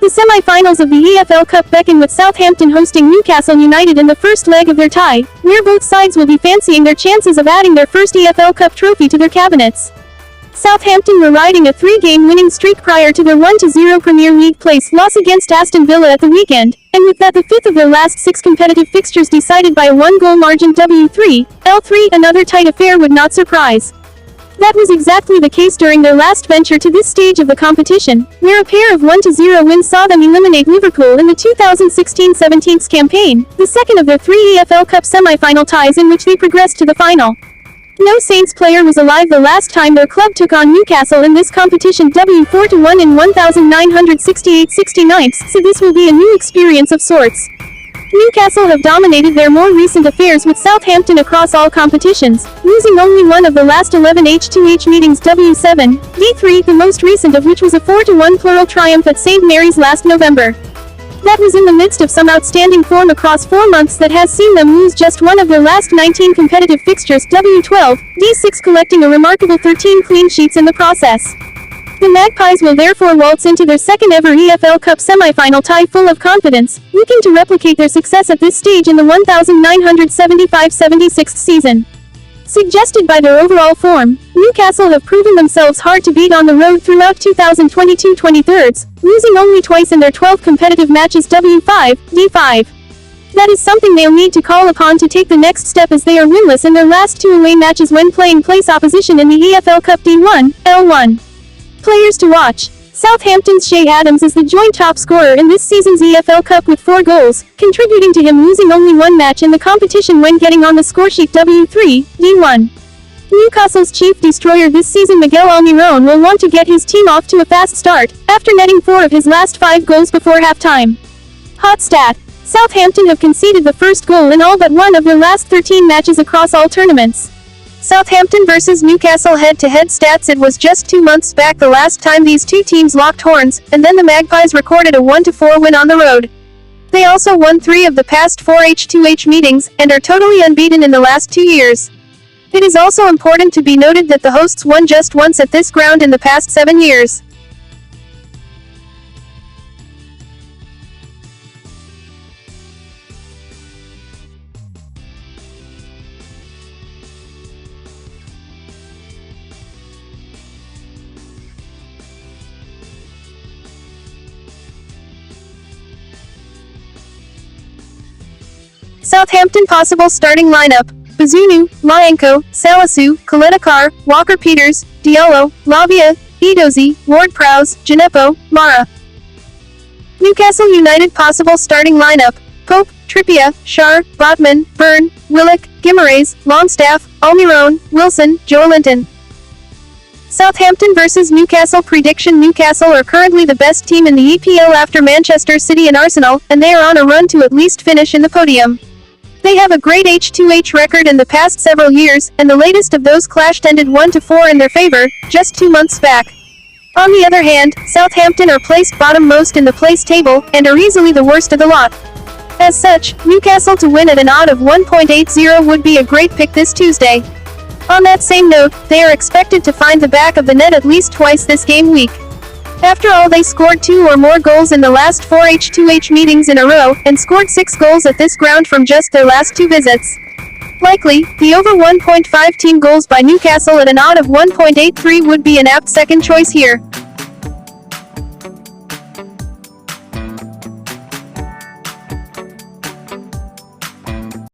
The semi-finals of the EFL Cup beckon with Southampton hosting Newcastle United in the first leg of their tie, where both sides will be fancying their chances of adding their first EFL Cup trophy to their cabinets. Southampton were riding a 3-game winning streak prior to their 1-0 Premier League place loss against Aston Villa at the weekend, and with that the fifth of their last 6 competitive fixtures decided by a 1-goal margin W3-L3, another tight affair would not surprise. That was exactly the case during their last venture to this stage of the competition, where a pair of 1-0 wins saw them eliminate Liverpool in the 2016-17 campaign, the second of their 3 EFL Cup semi-final ties in which they progressed to the final. No Saints player was alive the last time their club took on Newcastle in this competition, W4-1 in 1968-69, so this will be a new experience of sorts. Newcastle have dominated their more recent affairs with Southampton across all competitions, losing only one of the last 11 H2H meetings, W7, D3, the most recent of which was a 4-1 plural triumph at St. Mary's last November. That was in the midst of some outstanding form across 4 months that has seen them lose just one of their last 19 competitive fixtures, W12, D6, collecting a remarkable 13 clean sheets in the process. The Magpies will therefore waltz into their second ever EFL Cup semi-final tie full of confidence, looking to replicate their success at this stage in the 1975-76 season. Suggested by their overall form, Newcastle have proven themselves hard to beat on the road throughout 2022-23, losing only twice in their 12 competitive matches, W5, D5. That is something they'll need to call upon to take the next step, as they are winless in their last 2 away matches when playing place opposition in the EFL Cup D1, L1. Players to watch. Southampton's Che Adams is the joint top scorer in this season's EFL Cup with 4 goals, contributing to him losing only 1 match in the competition when getting on the scoresheet, W3, D1. Newcastle's chief destroyer this season, Miguel Almiron, will want to get his team off to a fast start, after netting 4 of his last 5 goals before halftime. Hot stat. Southampton have conceded the first goal in all but one of their last 13 matches across all tournaments. Southampton vs Newcastle head-to-head stats. It was just 2 months back the last time these two teams locked horns, and then the Magpies recorded a 1-4 win on the road. They also won 3 of the past 4 H2H meetings, and are totally unbeaten in the last 2 years. It is also important to be noted that the hosts won just once at this ground in the past 7 years. Southampton possible starting lineup: Bazunu, Lyanco, Salisu, Koletakar, Walker-Peters, Diallo, Lavia, Edozie, Ward-Prowse, Djenepo, Mara. Newcastle United possible starting lineup: Pope, Trippier, Schär, Botman, Byrne, Willock, Guimaraes, Longstaff, Almiron, Wilson, Joelinton. Southampton vs Newcastle prediction: Newcastle are currently the best team in the EPL after Manchester City and Arsenal, and they are on a run to at least finish in the podium. They have a great H2H record in the past several years, and the latest of those clashed ended 1-4 in their favor, just 2 months back. On the other hand, Southampton are placed bottom-most in the place table, and are easily the worst of the lot. As such, Newcastle to win at an odd of 1.80 would be a great pick this Tuesday. On that same note, they are expected to find the back of the net at least twice this game week. After all, they scored 2 or more goals in the last 4 H2H meetings in a row, and scored 6 goals at this ground from just their last 2 visits. Likely, the over 1.5 team goals by Newcastle at an odd of 1.83 would be an apt second choice here.